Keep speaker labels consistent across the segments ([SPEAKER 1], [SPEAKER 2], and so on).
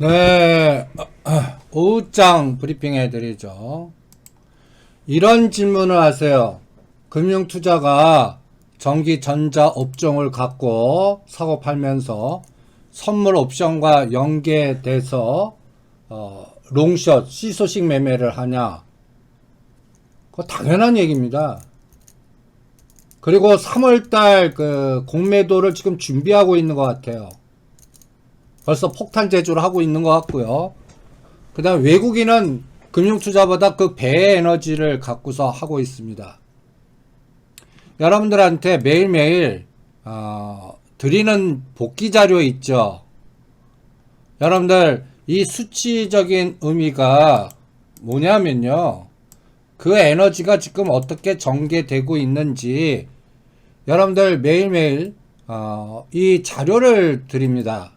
[SPEAKER 1] 네, 오후장 브리핑 해드리죠. 이런 질문을 하세요. 금융투자가 전기 전자 업종을 갖고 사고 팔면서 선물 옵션과 연계돼서 롱숏, 시소식 매매를 하냐? 그거 당연한 얘기입니다. 그리고 3월달 그 공매도를 지금 준비하고 있는 것 같아요. 벌써 폭탄 제조를 하고 있는 것 같고요. 그 다음 외국인은 금융투자보다 그 배의 에너지를 갖고서 하고 있습니다. 여러분들한테 매일매일 드리는 복귀 자료 있죠. 여러분들 이 수치적인 의미가 뭐냐면요. 그 에너지가 지금 어떻게 전개되고 있는지 여러분들 매일매일 이 자료를 드립니다.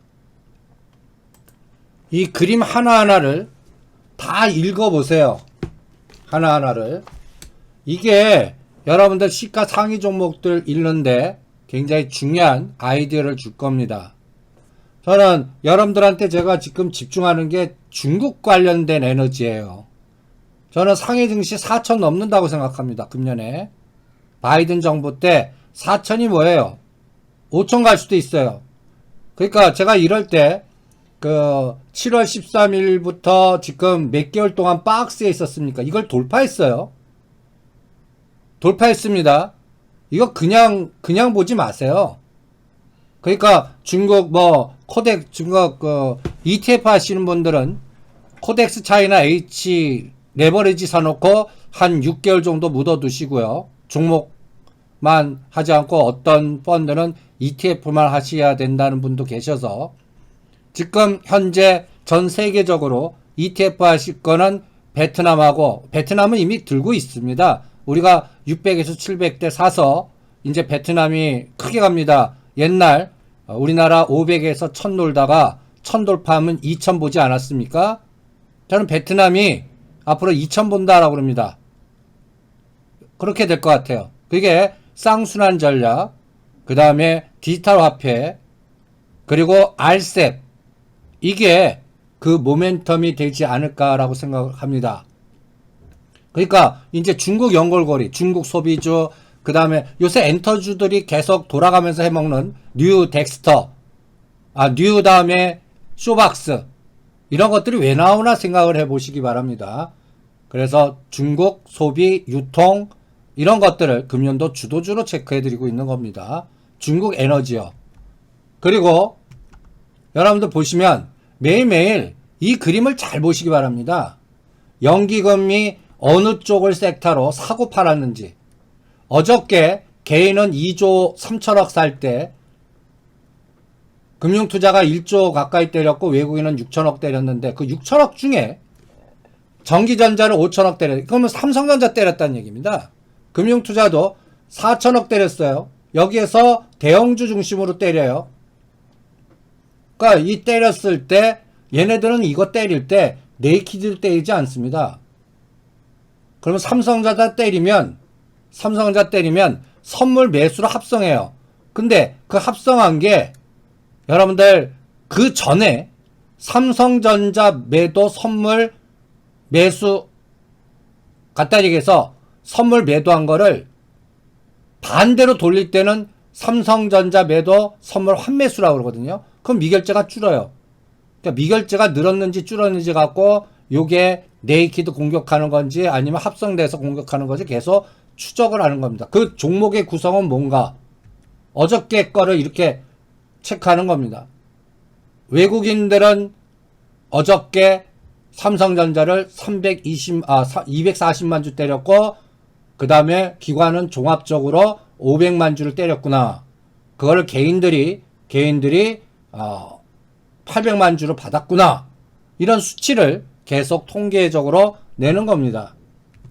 [SPEAKER 1] 이 그림 하나하나를 다 읽어보세요. 하나하나를. 이게 여러분들 시가 상위 종목들 읽는데 굉장히 중요한 아이디어를 줄 겁니다. 저는 여러분들한테 제가 지금 집중하는 게 중국 관련된 에너지예요. 저는 상해 증시 4천 넘는다고 생각합니다. 금년에. 바이든 정부 때 4천이 뭐예요? 5천 갈 수도 있어요. 그러니까 제가 이럴 때 그 7월 13일부터 지금 몇 개월 동안 박스에 있었습니까? 이걸 돌파했어요. 돌파했습니다. 이거 그냥 보지 마세요. 그러니까 중국 중국 ETF 하시는 분들은 코덱스 차이나 H 레버리지 사놓고 한 6개월 정도 묻어두시고요. 종목만 하지 않고 어떤 펀드는 ETF만 하셔야 된다는 분도 계셔서 지금 현재 전 세계적으로 ETF 하실 거는 베트남은 이미 들고 있습니다. 우리가 600에서 700대 사서 이제 베트남이 크게 갑니다. 옛날 우리나라 500에서 1000 놀다가 1000 돌파하면 2000 보지 않았습니까? 저는 베트남이 앞으로 2000 본다라고 그럽니다. 그렇게 될 것 같아요. 그게 쌍순환 전략, 그 다음에 디지털 화폐, 그리고 RCEP, 이게 그 모멘텀이 되지 않을까라고 생각합니다. 그러니까 이제 중국 연골고리, 중국 소비주, 그 다음에 요새 엔터주들이 계속 돌아가면서 해먹는 뉴 덱스터, 뉴 다음에 쇼박스, 이런 것들이 왜 나오나 생각을 해보시기 바랍니다. 그래서 중국 소비, 유통, 이런 것들을 금년도 주도주로 체크해드리고 있는 겁니다. 중국 에너지요. 그리고 여러분들 보시면 매일매일 이 그림을 잘 보시기 바랍니다. 연기금이 어느 쪽을 섹터로 사고 팔았는지. 어저께 개인은 2조 3천억 살 때 금융투자가 1조 가까이 때렸고 외국인은 6천억 때렸는데 그 6천억 중에 전기전자는 5천억 때렸어요. 그러면 삼성전자 때렸다는 얘기입니다. 금융투자도 4천억 때렸어요. 여기에서 대형주 중심으로 때려요. 그러니까 이 때렸을 때 얘네들은 이거 때릴 때 네이키드 때리지 않습니다. 그러면 삼성전자 때리면 선물 매수로 합성해요. 근데 그 합성한 게 여러분들 그 전에 삼성전자 매도 선물 매수 갖다 얘기해서 선물 매도한 거를 반대로 돌릴 때는 삼성전자 매도 선물 환매수라고 그러거든요. 그럼 미결제가 줄어요. 그러니까 미결제가 늘었는지 줄었는지 갖고 요게 네이키드 공격하는 건지 아니면 합성돼서 공격하는 건지 계속 추적을 하는 겁니다. 그 종목의 구성은 뭔가 어저께 거를 이렇게 체크하는 겁니다. 외국인들은 어저께 삼성전자를 240만 주 때렸고 그 다음에 기관은 종합적으로 500만 주를 때렸구나. 그거를 개인들이 800만 주를 받았구나. 이런 수치를 계속 통계적으로 내는 겁니다.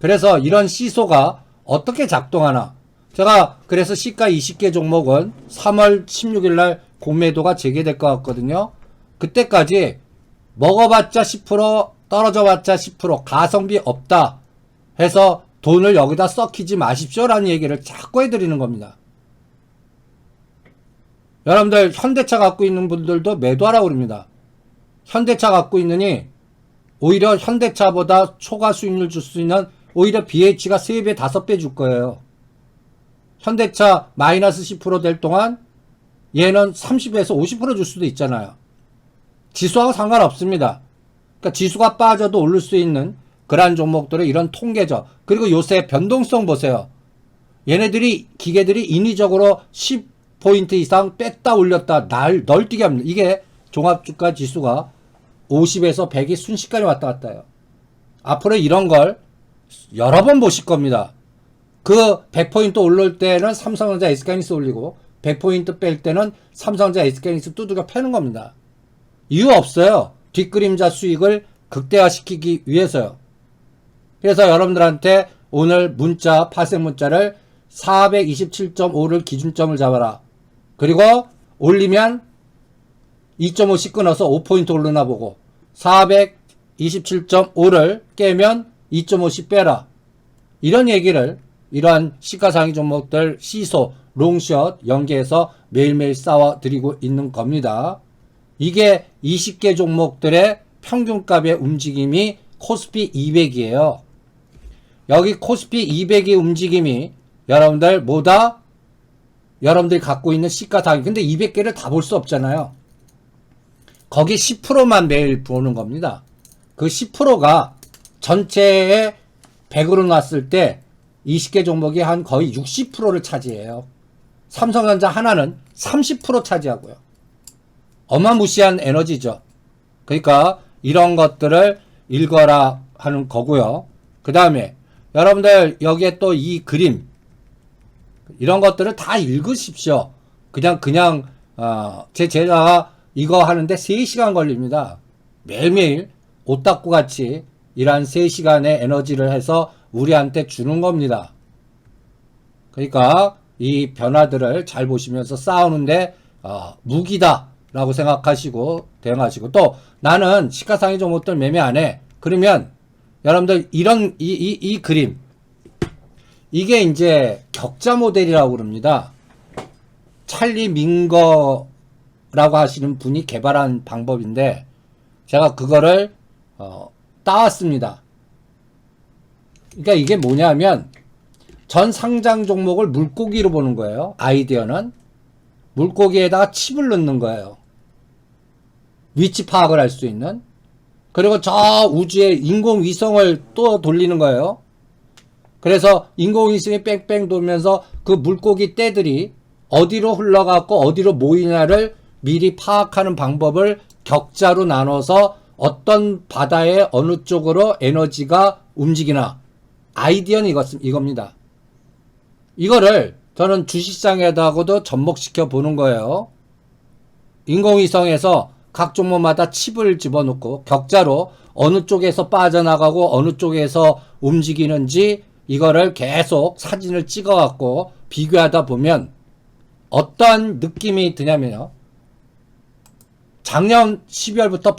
[SPEAKER 1] 그래서 이런 시소가 어떻게 작동하나. 제가 그래서 시가 20개 종목은 3월 16일 날 공매도가 재개될 것 같거든요. 그때까지 먹어봤자 10%, 떨어져봤자 10%, 가성비 없다 해서 돈을 여기다 썩히지 마십시오라는 얘기를 자꾸 해드리는 겁니다. 여러분들 현대차 갖고 있는 분들도 매도하라고 그럽니다. 현대차 갖고 있느니 오히려 현대차보다 초과 수익률 줄 수 있는 오히려 BH가 3배, 5배 줄 거예요. 현대차 마이너스 10%될 동안 얘는 30에서 50% 줄 수도 있잖아요. 지수하고 상관없습니다. 그러니까 지수가 빠져도 오를 수 있는 그러한 종목들의 이런 통계죠. 그리고 요새 변동성 보세요. 얘네들이 기계들이 인위적으로 10포인트 이상 뺐다 올렸다 널뛰게 합니다. 이게 종합주가 지수가 50에서 100이 순식간에 왔다 갔다 해요. 앞으로 이런 걸 여러 번 보실 겁니다. 그 100포인트 올릴 때는 삼성전자 SK하이닉스 올리고 100포인트 뺄 때는 삼성전자 SK하이닉스 두들겨 패는 겁니다. 이유 없어요. 뒷그림자 수익을 극대화시키기 위해서요. 그래서 여러분들한테 오늘 문자, 파생 문자를 427.5를 기준점을 잡아라. 그리고 올리면 2.5씩 끊어서 5포인트 오르나 보고 427.5를 깨면 2.5씩 빼라. 이런 얘기를 이러한 시가상위 종목들 시소, 롱숏 연계해서 매일매일 쌓아드리고 있는 겁니다. 이게 20개 종목들의 평균값의 움직임이 코스피 200이에요. 여기 코스피 200의 움직임이 여러분들 뭐다? 여러분들이 갖고 있는 시가상위. 근데 200개를 다 볼 수 없잖아요. 거기 10%만 매일 보는 겁니다. 그 10%가 전체의 100으로 놨을 때 20개 종목이 한 거의 60%를 차지해요. 삼성전자 하나는 30% 차지하고요. 어마무시한 에너지죠. 그러니까 이런 것들을 읽어라 하는 거고요. 그 다음에 여러분들 여기에 또 이 그림 이런 것들을 다 읽으십시오. 그냥 제 제자가 이거 하는데 3시간 걸립니다. 매일매일 오따꾸 같이 이러한 3시간의 에너지를 해서 우리한테 주는 겁니다. 그러니까 이 변화들을 잘 보시면서 싸우는데 무기다 라고 생각하시고 대응하시고, 또 나는 시가상위 종목들 매매 안 해. 그러면 여러분들 이런 이 그림, 이게 이제 격자 모델이라고 그럽니다. 찰리 밍거라고 하시는 분이 개발한 방법인데 제가 그거를 따왔습니다. 그러니까 이게 뭐냐면 전 상장 종목을 물고기로 보는 거예요. 아이디어는 물고기에다가 칩을 넣는 거예요. 위치 파악을 할 수 있는. 그리고 저 우주에 인공위성을 또 돌리는 거예요. 그래서 인공위성이 뺑뺑 돌면서 그 물고기 떼들이 어디로 흘러가고 어디로 모이냐를 미리 파악하는 방법을 격자로 나눠서 어떤 바다의 어느 쪽으로 에너지가 움직이나, 아이디어는 이겁니다. 이거를 저는 주식시장에다가도 접목시켜 보는 거예요. 인공위성에서 각 종목마다 칩을 집어넣고 격자로 어느 쪽에서 빠져나가고 어느 쪽에서 움직이는지 이거를 계속 사진을 찍어 갖고 비교하다 보면 어떤 느낌이 드냐면요, 작년 12월부터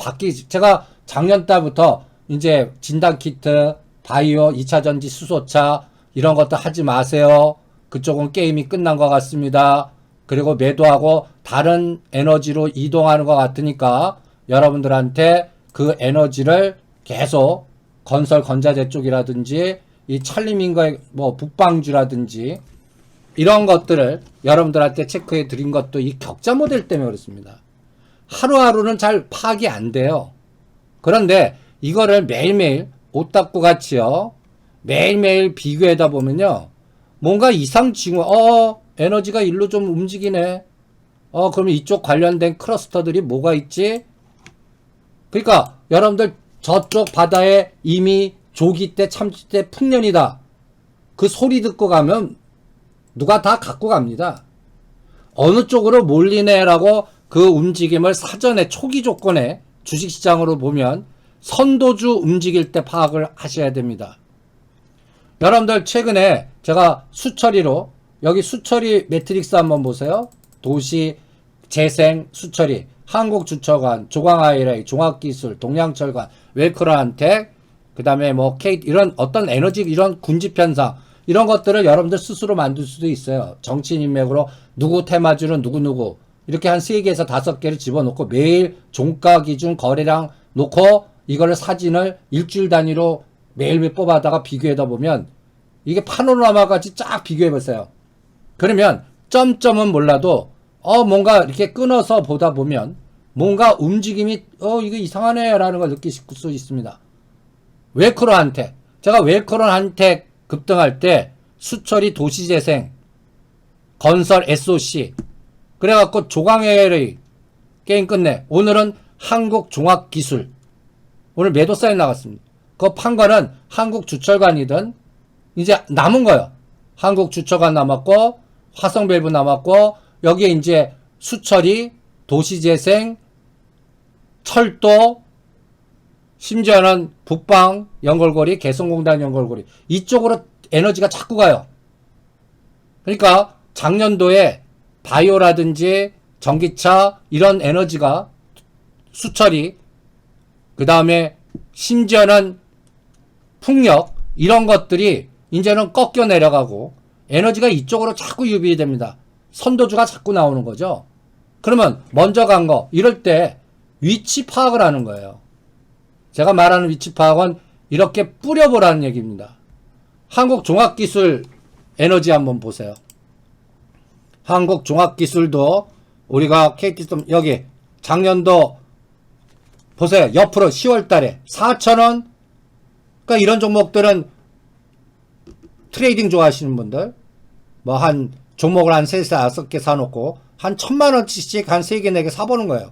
[SPEAKER 1] 제가 작년 달부터 이제 진단키트, 바이오, 2차전지, 수소차 이런 것도 하지 마세요. 그쪽은 게임이 끝난 것 같습니다. 그리고 매도하고 다른 에너지로 이동하는 것 같으니까 여러분들한테 그 에너지를 계속 건설 건자재 쪽이라든지 이 찰리민거의 뭐 북방주라든지 이런 것들을 여러분들한테 체크해 드린 것도 이 격자 모델 때문에 그렇습니다. 하루하루는 잘 파악이 안 돼요. 그런데 이거를 매일매일 오따꾸 같이요, 매일매일 비교하다 보면요, 뭔가 이상 징후, 에너지가 일로 좀 움직이네. 그러면 이쪽 관련된 클러스터들이 뭐가 있지? 그러니까 여러분들 저쪽 바다에 이미 조기 때, 참치 때 풍년이다. 그 소리 듣고 가면 누가 다 갖고 갑니다. 어느 쪽으로 몰리네라고 그 움직임을 사전에 초기 조건에 주식시장으로 보면 선도주 움직일 때 파악을 하셔야 됩니다. 여러분들 최근에 제가 수처리로, 여기 수처리 매트릭스 한번 보세요. 도시, 재생, 수처리, 한국주처관, 조광아이레이, 종합기술, 동양철관, 웰크라한텍, 그 다음에 뭐 케이트, 이런 어떤 에너지, 이런 군집현상, 이런 것들을 여러분들 스스로 만들 수도 있어요. 정치인맥으로 누구 테마주는 누구 이렇게 한 3개에서 5개를 집어넣고 매일 종가 기준 거래량 놓고 이거를 사진을 일주일 단위로 매일매일 뽑아다가 비교하다 보면 이게 파노라마 같이 쫙 비교해보세요. 그러면 점점은 몰라도 뭔가 이렇게 끊어서 보다 보면 뭔가 움직임이 이거 이상하네 라는 걸 느끼실 수 있습니다. 웰크론한테 제가 웰크론한테 급등할 때 수처리 도시재생 건설 SOC 그래갖고 조광LA 게임 끝내. 오늘은 한국종합기술 오늘 매도 사인 나갔습니다. 그거 판 거는 한국주철관이든 이제 남은 거요. 한국주철관 남았고 화성밸브 남았고 여기에 이제 수처리 도시재생 철도 심지어는 북방 연결고리 개성공단 연결고리 이쪽으로 에너지가 자꾸 가요. 그러니까 작년도에 바이오라든지 전기차 이런 에너지가 수처리 그 다음에 심지어는 풍력 이런 것들이 이제는 꺾여 내려가고 에너지가 이쪽으로 자꾸 유비됩니다. 선도주가 자꾸 나오는 거죠. 그러면 먼저 간 거 이럴 때 위치 파악을 하는 거예요. 제가 말하는 위치 파악은 이렇게 뿌려보라는 얘기입니다. 한국종합기술 에너지 한번 보세요. 한국종합기술도 우리가 KT점 여기 작년도 보세요. 옆으로 10월 달에 4,000원. 그러니까 이런 종목들은 트레이딩 좋아하시는 분들 뭐 한 종목을 한 3개, 5개 사놓고 한 1,000만원씩 한 3개, 4개 사보는 거예요.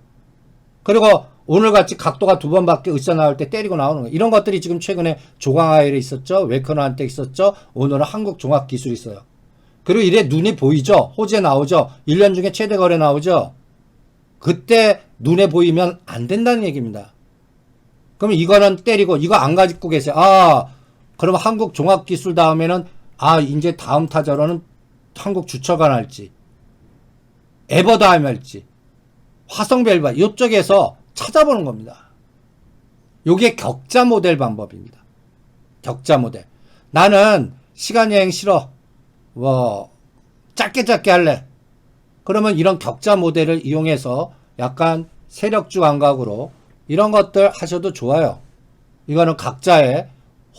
[SPEAKER 1] 그리고 오늘같이 각도가 2번밖에 의자 나올 때 때리고 나오는 거예요. 이런 것들이 지금 최근에 조광아일에 있었죠. 웨커너한테 있었죠. 오늘은 한국종합기술이 있어요. 그리고 이래 눈이 보이죠. 호재 나오죠. 1년 중에 최대 거래 나오죠. 그때 눈에 보이면 안 된다는 얘기입니다. 그럼 이거는 때리고 이거 안 가지고 계세요. 그럼 한국종합기술 다음에는 이제 다음 타자로는 한국주철관 할지 에버다임 할지 화성밸브 이쪽에서 찾아보는 겁니다. 요게 격자 모델 방법입니다. 격자 모델. 나는 시간여행 싫어. 짧게 할래. 그러면 이런 격자 모델을 이용해서 약간 세력주 감각으로 이런 것들 하셔도 좋아요. 이거는 각자의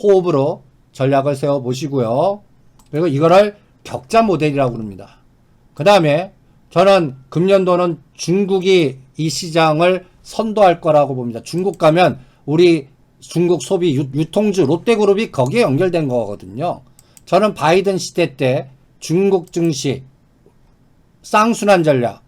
[SPEAKER 1] 호흡으로 전략을 세워 보시고요. 그리고 이거를 격자 모델이라고 부릅니다. 그 다음에 저는 금년도는 중국이 이 시장을 선도할 거라고 봅니다. 중국 가면 우리 중국 소비 유통주 롯데그룹이 거기에 연결된 거거든요. 저는 바이든 시대 때 중국 증시 쌍순환 전략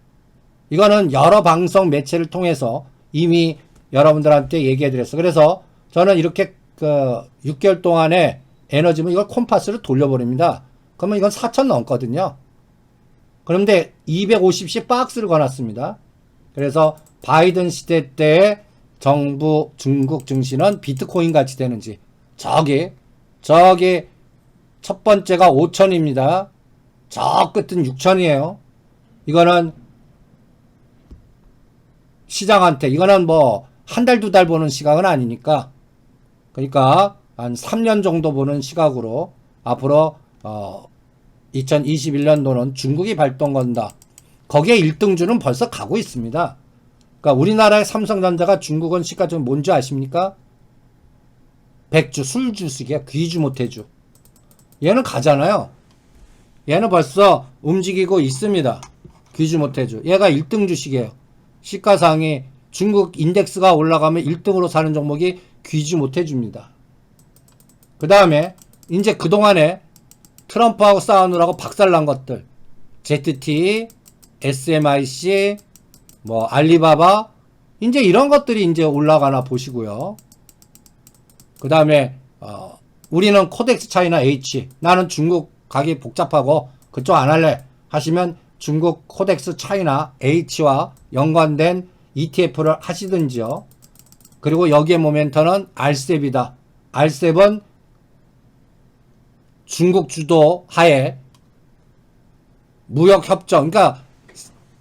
[SPEAKER 1] 이거는 여러 방송 매체를 통해서 이미 여러분들한테 얘기해 드렸어요. 그래서 저는 이렇게 6개월 동안에 에너지면 이걸 콤파스를 돌려버립니다. 그러면 이건 4,000 넘거든요. 그런데 250씩 박스를 거놨습니다. 그래서 바이든 시대 때 정부 중국 증시는 비트코인 같이 되는지 저기 첫 번째가 5,000입니다. 저 끝은 6,000이에요. 이거는 시장한테 이거는 뭐 한 달, 2달 보는 시각은 아니니까 그러니까 한 3년 정도 보는 시각으로 앞으로 2021년도는 중국이 발동 건다. 거기에 1등주는 벌써 가고 있습니다. 그러니까 우리나라의 삼성전자가 중국은 시가점 뭔지 아십니까? 백주, 술주식이야. 귀주 못해주. 얘는 가잖아요. 얘는 벌써 움직이고 있습니다. 귀주 못해주. 얘가 1등 주식이에요. 시가상이 중국 인덱스가 올라가면 1등으로 사는 종목이 귀주 못해줍니다. 그 다음에 이제 그동안에 트럼프하고 싸우느라고 박살난 것들 ZT, SMIC, 뭐 알리바바 이제 이런 것들이 이제 올라가나 보시고요. 그 다음에 우리는 코덱스 차이나 H 나는 중국 가기 복잡하고 그쪽 안 할래 하시면 중국 코덱스 차이나 H와 연관된 ETF를 하시든지요. 그리고 여기에 모멘터는 알셉이다. 알셉은 중국 주도 하에 무역협정, 그러니까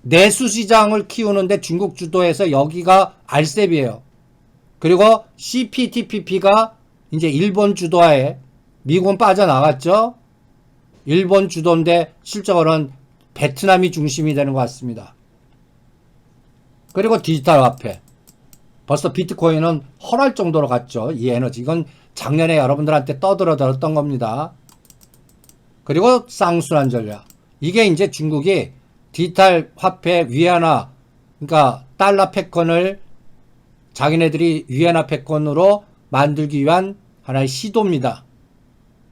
[SPEAKER 1] 내수시장을 키우는데 중국 주도에서 여기가 알셉이에요. 그리고 CPTPP가 이제 일본 주도하에 미국은 빠져나갔죠. 일본 주도인데 실적으로는 베트남이 중심이 되는 것 같습니다. 그리고 디지털 화폐. 벌써 비트코인은 헐할 정도로 갔죠. 이 에너지. 이건 작년에 여러분들한테 떠들어들었던 겁니다. 그리고 쌍순환 전략. 이게 이제 중국이 디지털 화폐 위안화, 그러니까 달러 패권을 자기네들이 위안화 패권으로 만들기 위한 하나의 시도입니다.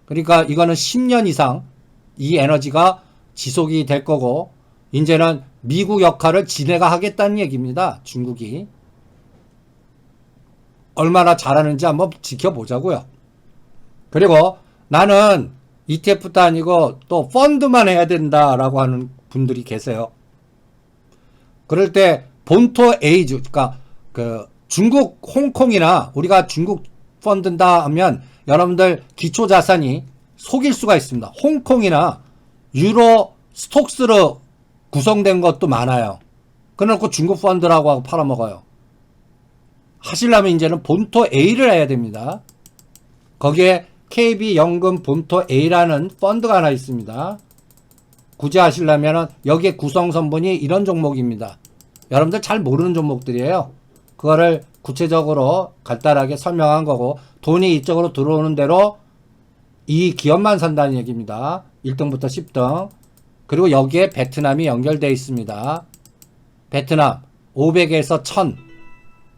[SPEAKER 1] 그러니까 이거는 10년 이상 이 에너지가 지속이 될 거고, 이제는 미국 역할을 지네가 하겠다는 얘기입니다. 중국이. 얼마나 잘하는지 한번 지켜보자고요. 그리고 나는 ETF도 아니고 또 펀드만 해야 된다라고 하는 분들이 계세요. 그럴 때 본토 A주, 그러니까 그 중국 홍콩이나 우리가 중국 펀드다 하면 여러분들 기초 자산이 속일 수가 있습니다. 홍콩이나 유로 스톡스로 구성된 것도 많아요. 그래놓고 중국 펀드라고 하고 팔아먹어요. 하시려면 이제는 본토 A를 해야 됩니다. 거기에 KB연금 본토 A라는 펀드가 하나 있습니다. 굳이 하시려면 여기에 구성 성분이 이런 종목입니다. 여러분들 잘 모르는 종목들이에요. 그거를 구체적으로 간단하게 설명한 거고, 돈이 이쪽으로 들어오는 대로 이 기업만 산다는 얘기입니다. 1등부터 10등. 그리고 여기에 베트남이 연결되어 있습니다. 베트남 500에서 1000.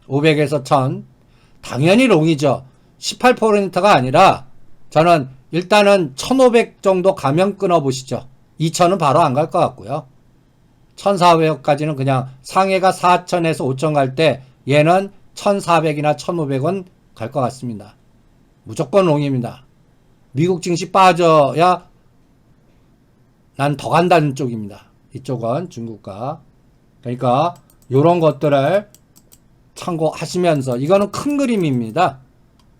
[SPEAKER 1] 500에서 1000. 당연히 롱이죠. 18%가 아니라 저는 일단은 1500 정도 가면 끊어보시죠. 2000은 바로 안 갈 것 같고요. 1400까지는 그냥 상해가 4000에서 5000 갈 때 얘는 1400이나 1500은 갈 것 같습니다. 무조건 롱입니다. 미국 증시 빠져야 난 더 간다는 쪽입니다. 이쪽은 중국가. 그러니까 요런 것들을 참고하시면서, 이거는 큰 그림입니다.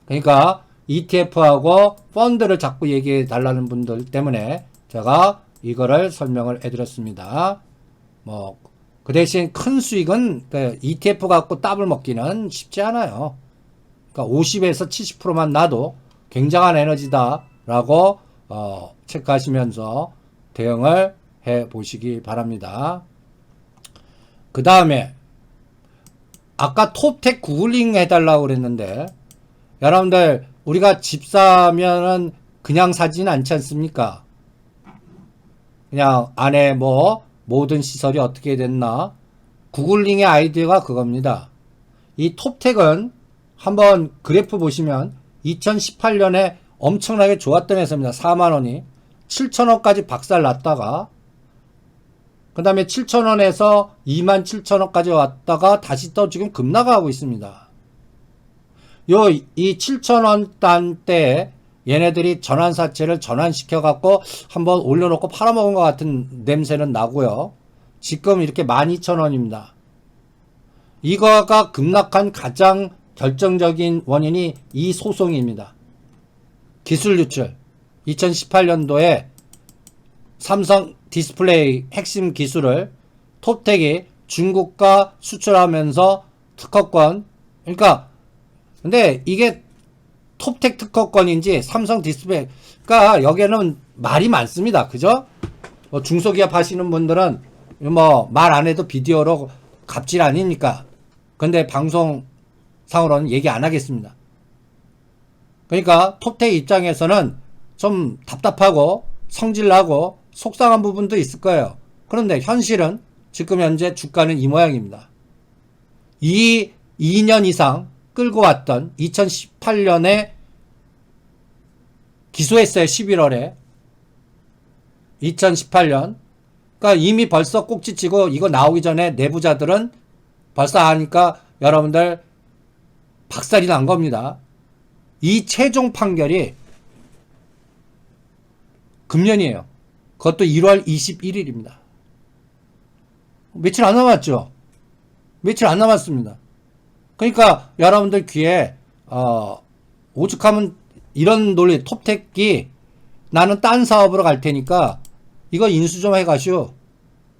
[SPEAKER 1] 그러니까 ETF하고 펀드를 자꾸 얘기해 달라는 분들 때문에 제가 이거를 설명을 해드렸습니다. 그 대신 큰 수익은 ETF 갖고 따블 먹기는 쉽지 않아요. 그러니까 50에서 70%만 나도 굉장한 에너지다라고 체크하시면서 대응을 해 보시기 바랍니다. 그 다음에 아까 톱텍 구글링 해달라고 그랬는데, 여러분들 우리가 집 사면은 그냥 사진 않지 않습니까? 그냥 안에 모든 시설이 어떻게 됐나. 구글링의 아이디어가 그겁니다. 이 톱텍은 한번 그래프 보시면 2018년에 엄청나게 좋았던 회사입니다. 4만원이 7천원까지 박살 났다가, 그 다음에 7천원에서 27,000원까지 왔다가 다시 또 지금 급락하고 있습니다. 이 7,000원 때 얘네들이 전환사채를 전환시켜갖고 한번 올려놓고 팔아먹은 것 같은 냄새는 나고요. 지금 이렇게 12,000원입니다. 이거가 급락한 가장 결정적인 원인이 이 소송입니다. 기술 유출. 2018년도에 삼성 디스플레이 핵심 기술을 톱텍이 중국과 수출하면서 특허권, 그러니까 근데 이게 톱텍 특허권인지 삼성 디스플레이, 그러니까 여기에는 말이 많습니다. 그죠? 중소기업 하시는 분들은 말 안 해도 비디오로 갑질 아닙니까? 근데 방송상으로는 얘기 안 하겠습니다. 그러니까 톱텍 입장에서는 좀 답답하고 성질나고 속상한 부분도 있을 거예요. 그런데 현실은 지금 현재 주가는 이 모양입니다. 2년 이상 끌고 왔던 2018년에 기소했어요. 11월에 2018년. 그러니까 이미 벌써 꼭지치고 이거 나오기 전에 내부자들은 벌써 아니까 여러분들 박살이 난 겁니다. 이 최종 판결이 금년이에요. 그것도 1월 21일입니다. 며칠 안 남았죠? 며칠 안 남았습니다. 그러니까 여러분들 귀에 오죽하면 이런 논리, 톱텍이 나는 딴 사업으로 갈 테니까 이거 인수 좀 해가시오.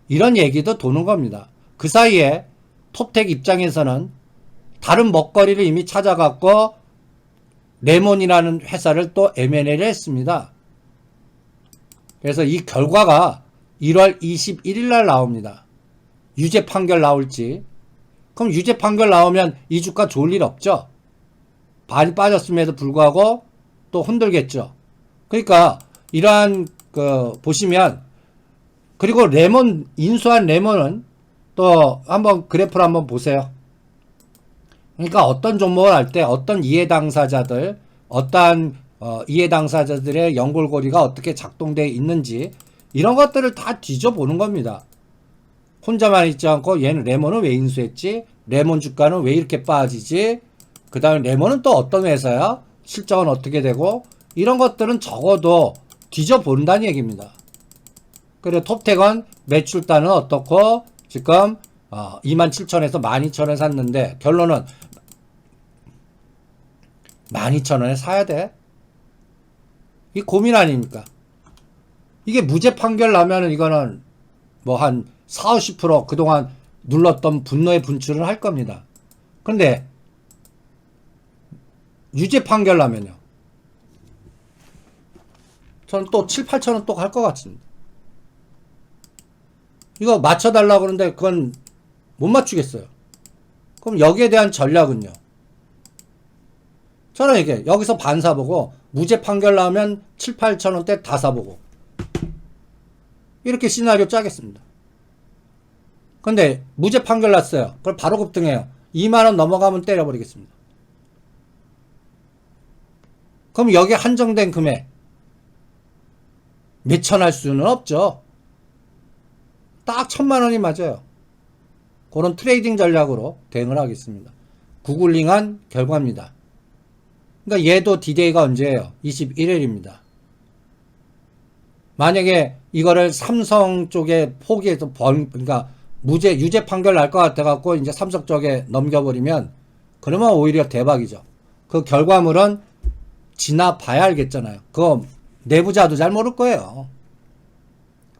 [SPEAKER 1] 이런 얘기도 도는 겁니다. 그 사이에 톱텍 입장에서는 다른 먹거리를 이미 찾아갖고 레몬이라는 회사를 또 M&A를 했습니다. 그래서 이 결과가 1월 21일 날 나옵니다. 유죄 판결 나올지. 그럼 유죄 판결 나오면 이 주가 좋을 일 없죠. 많이 빠졌음에도 불구하고 또 흔들겠죠. 그러니까 이러한 보시면, 그리고 레몬, 인수한 레몬은 또 한번 그래프를 한번 보세요. 그러니까 어떤 종목을 할 때 어떤 이해 당사자들, 어떠한 이해 당사자들의 연골고리가 어떻게 작동되어 있는지 이런 것들을 다 뒤져보는 겁니다. 혼자만 있지 않고 얘는 레몬은 왜 인수했지? 레몬 주가는 왜 이렇게 빠지지? 그 다음에 레몬은 또 어떤 회사야? 실적은 어떻게 되고? 이런 것들은 적어도 뒤져본다는 얘기입니다. 그리고 톱텍은 매출단은 어떻고 지금 27,000에서 12,000에 샀는데 결론은 12,000원에 사야 돼? 이 고민 아닙니까? 이게 무죄 판결 나면은 이거는 뭐 한 40, 50% 그동안 눌렀던 분노의 분출을 할 겁니다. 근데 유죄 판결 나면요, 저는 또 7, 8천원 또 갈 것 같습니다. 이거 맞춰달라고 그러는데 그건 못 맞추겠어요. 그럼 여기에 대한 전략은요, 저는 이게 여기서 반 사보고 무죄 판결 나오면 7, 8천원대 다 사보고 이렇게 시나리오 짜겠습니다. 근데 무죄 판결 났어요. 그걸 바로 급등해요. 2만원 넘어가면 때려버리겠습니다. 그럼 여기 한정된 금액 몇천 할 수는 없죠. 딱 1,000만원이 맞아요. 그런 트레이딩 전략으로 대응을 하겠습니다. 구글링한 결과입니다. 그러니까 얘도 디데이가 언제예요? 21일입니다. 만약에 이거를 삼성 쪽에 포기해서 그러니까 유죄 판결 날 것 같아갖고 이제 삼성 쪽에 넘겨버리면 그러면 오히려 대박이죠. 그 결과물은 지나봐야 알겠잖아요. 그거 내부자도 잘 모를 거예요.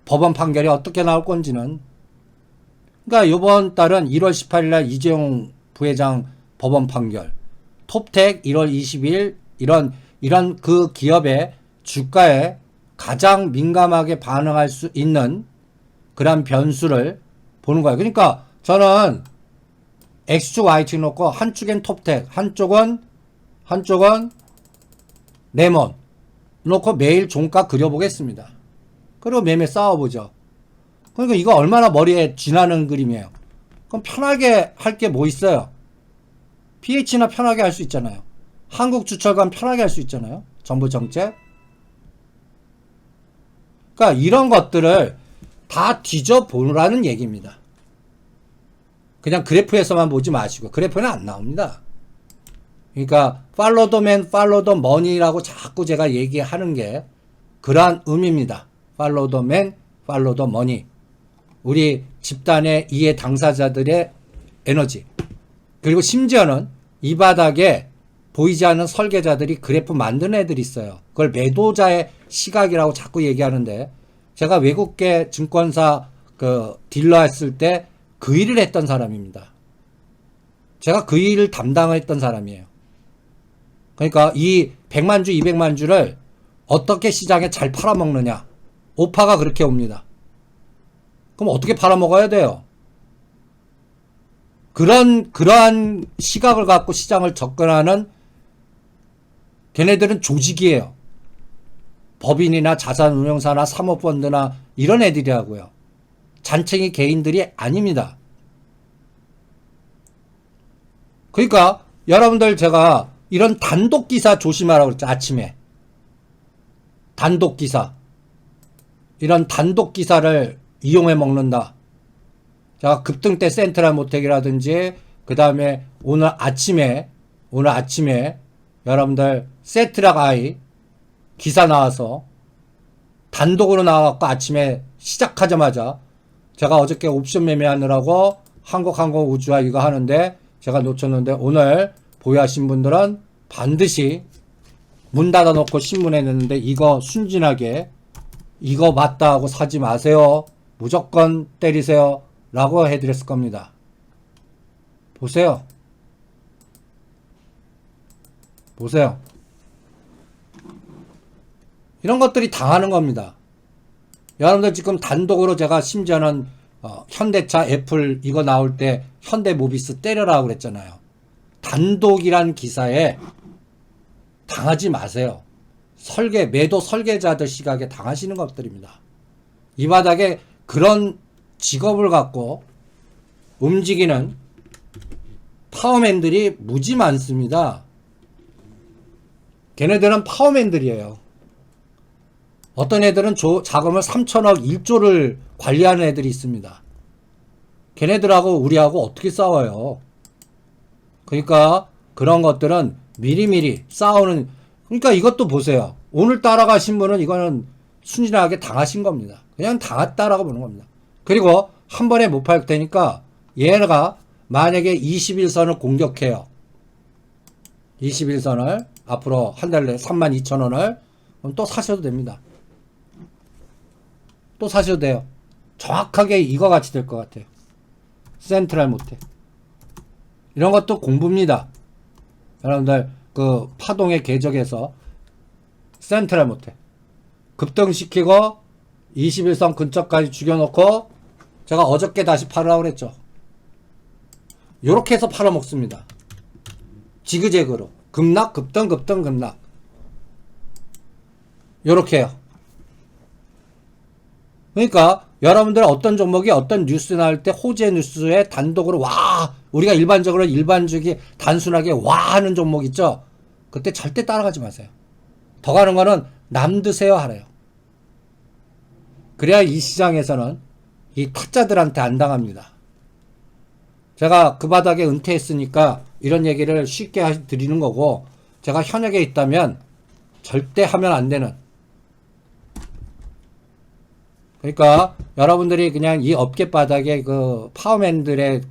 [SPEAKER 1] 법원 판결이 어떻게 나올 건지는. 그러니까 이번 달은 1월 18일 날 이재용 부회장 법원 판결, 톱텍 1월 20일 이런 그 기업의 주가에 가장 민감하게 반응할 수 있는 그런 변수를 보는 거예요. 그러니까 저는 X축 Y축 놓고 한쪽엔 톱텍, 한쪽은 레몬 놓고 매일 종가 그려보겠습니다. 그리고 매매 싸워보죠. 그러니까 이거 얼마나 머리에 쥐나는 그림이에요. 그럼 편하게 할 게 뭐 있어요? PH나 편하게 할 수 있잖아요. 한국주철관 편하게 할 수 있잖아요. 정부 정책. 그러니까 이런 것들을 다 뒤져보라는 얘기입니다. 그냥 그래프에서만 보지 마시고, 그래프는 안 나옵니다. 그러니까 팔로우 더 맨, 팔로우 더 머니라고 자꾸 제가 얘기하는 게 그러한 의미입니다. 팔로우 더 맨, 팔로우 더 머니. 우리 집단의 이해 당사자들의 에너지. 그리고 심지어는 이 바닥에 보이지 않는 설계자들이 그래프 만드는 애들이 있어요. 그걸 매도자의 시각이라고 자꾸 얘기하는데, 제가 외국계 증권사 딜러 했을 때 그 일을 했던 사람입니다. 제가 그 일을 담당했던 사람이에요. 그러니까 이 100만 주, 200만 주를 어떻게 시장에 잘 팔아먹느냐. 오파가 그렇게 옵니다. 그럼 어떻게 팔아먹어야 돼요? 그러한 시각을 갖고 시장을 접근하는 걔네들은 조직이에요. 법인이나 자산운용사나 사모펀드나 이런 애들이라고요. 잔챙이 개인들이 아닙니다. 그러니까 여러분들 제가 이런 단독기사 조심하라고 그랬죠. 아침에 단독기사, 이런 단독기사를 이용해 먹는다. 제가 급등 때 센트럴 모텍이라든지 그 다음에 오늘 아침에 여러분들 세트락 아이 기사 나와서 단독으로 나와갖고 아침에 시작하자마자 제가 어저께 옵션 매매하느라고 한국항공우주와 이거 하는데 제가 놓쳤는데, 오늘 보유하신 분들은 반드시 문 닫아놓고 신문에 냈는데 이거 순진하게 이거 맞다 하고 사지 마세요. 무조건 때리세요. 라고 해드렸을 겁니다. 보세요. 이런 것들이 당하는 겁니다. 여러분들 지금 단독으로 제가 심지어는 현대차, 애플 이거 나올 때 현대모비스 때려라 그랬잖아요. 단독이란 기사에 당하지 마세요. 매도 설계자들 시각에 당하시는 것들입니다. 이 바닥에 그런 직업을 갖고 움직이는 파워맨들이 무지 많습니다. 걔네들은 파워맨들이에요. 어떤 애들은 자금을 3천억 1조를 관리하는 애들이 있습니다. 걔네들하고 우리하고 어떻게 싸워요? 그러니까 그런 것들은 미리미리 싸우는, 그러니까 이것도 보세요. 오늘 따라가신 분은 이거는 순진하게 당하신 겁니다. 그냥 당했다라고 보는 겁니다. 그리고 한 번에 못 팔 테니까 얘가 만약에 21선을 공격해요. 21선을 앞으로 한 달 내에 32,000원을 그럼 또 사셔도 됩니다. 또 사셔도 돼요. 정확하게 이거 같이 될 것 같아요. 센트럴 모텔. 이런 것도 공부입니다. 여러분들 그 파동의 궤적에서 센트럴 모텔 급등시키고 21선 근처까지 죽여놓고 제가 어저께 다시 팔으라고 그랬죠. 요렇게 해서 팔아먹습니다. 지그재그로 급락 급등 급등 급락 요렇게 해요. 그러니까 여러분들 어떤 종목이 어떤 뉴스 나올 때 호재 뉴스에 단독으로 와 우리가 일반적이 단순하게 와 하는 종목 있죠. 그때 절대 따라가지 마세요. 더 가는 거는 남 드세요 하래요. 그래야 이 시장에서는 이 타짜들한테 안 당합니다. 제가 그 바닥에 은퇴했으니까 이런 얘기를 쉽게 드리는 거고, 제가 현역에 있다면 절대 하면 안 되는, 그러니까 여러분들이 그냥 이 업계 바닥에 그 파워맨들의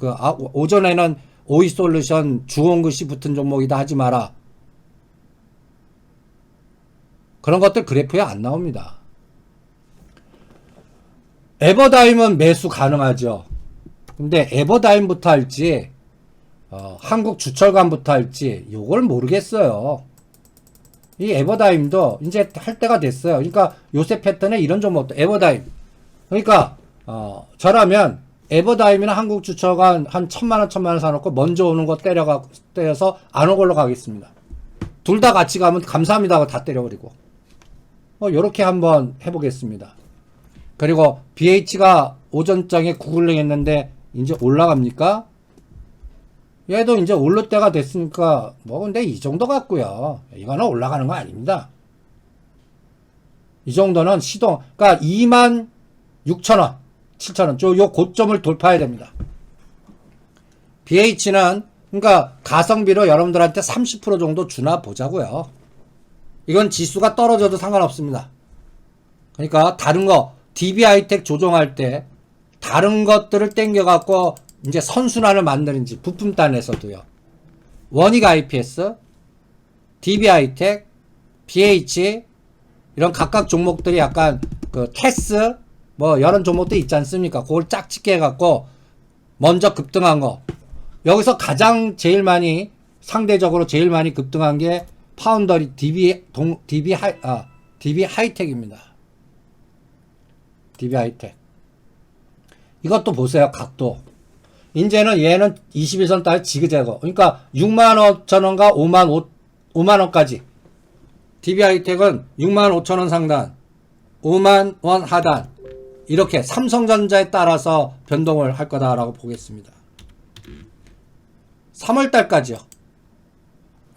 [SPEAKER 1] 오전에는 오이솔루션 주홍글씨 붙은 종목이다 하지 마라. 그런 것들 그래프에 안 나옵니다. 에버다임은 매수 가능하죠. 근데 에버다임부터 할지 한국주철관부터 할지 요걸 모르겠어요. 이 에버다임도 이제 할 때가 됐어요. 그러니까 요새 패턴에 이런 종목도 에버다임. 그러니까 저라면 에버다임이나 한국주철관 한 1,000만원 사놓고 먼저 오는 거 때려서 안 온 걸로 가겠습니다. 둘 다 같이 가면 감사합니다 하고 다 때려버리고 요렇게 한번 해보겠습니다. 그리고 BH가 오전장에 구글링 했는데 이제 올라갑니까? 얘도 이제 오를 때가 됐으니까 근데 이 정도 같고요. 이거는 올라가는 거 아닙니다. 이 정도는 그러니까 26,000원 7,000원 요 고점을 돌파해야 됩니다. BH는 그러니까 가성비로 여러분들한테 30% 정도 주나 보자고요. 이건 지수가 떨어져도 상관없습니다. 그러니까 다른 거 DB하이텍 조정할 때 다른 것들을 땡겨갖고 이제 선순환을 만드는지 부품단에서도요. 원익 IPS, DB하이텍, BH 이런 각각 종목들이 약간 그 테스 이런 종목도 있지 않습니까? 그걸 짝짓게 해갖고 먼저 급등한 거. 여기서 상대적으로 제일 많이 급등한 게 파운더리 DB 하이텍입니다. DB 하이텍. 이것도 보세요. 각도. 이제는 얘는 21선 따위 지그재그. 그러니까 65,000원과 5만원까지. DB 하이텍은 65,000원 상단, 5만원 하단. 이렇게 삼성전자에 따라서 변동을 할 거다라고 보겠습니다. 3월달까지요.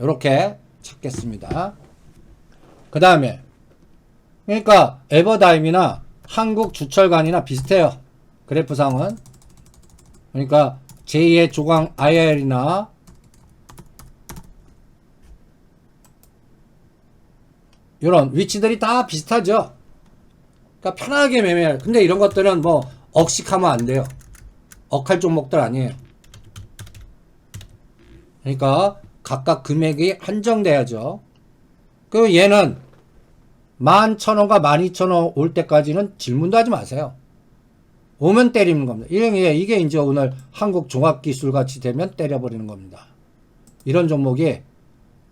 [SPEAKER 1] 이렇게 찾겠습니다. 그 다음에 그러니까 에버다임이나 한국주철관이나 비슷해요. 그래프상은. 그러니까 제2의 조강 IR이나 이런 위치들이 다 비슷하죠. 그러니까 편하게 매매할. 근데 이런 것들은 억식하면 안 돼요. 억할 종목들 아니에요. 그러니까 각각 금액이 한정돼야죠. 그리고 얘는 11,000원과 12,000원 올 때까지는 질문도 하지 마세요. 오면 때리는 겁니다. 이게 이제 오늘 한국종합기술 같이 되면 때려버리는 겁니다. 이런 종목이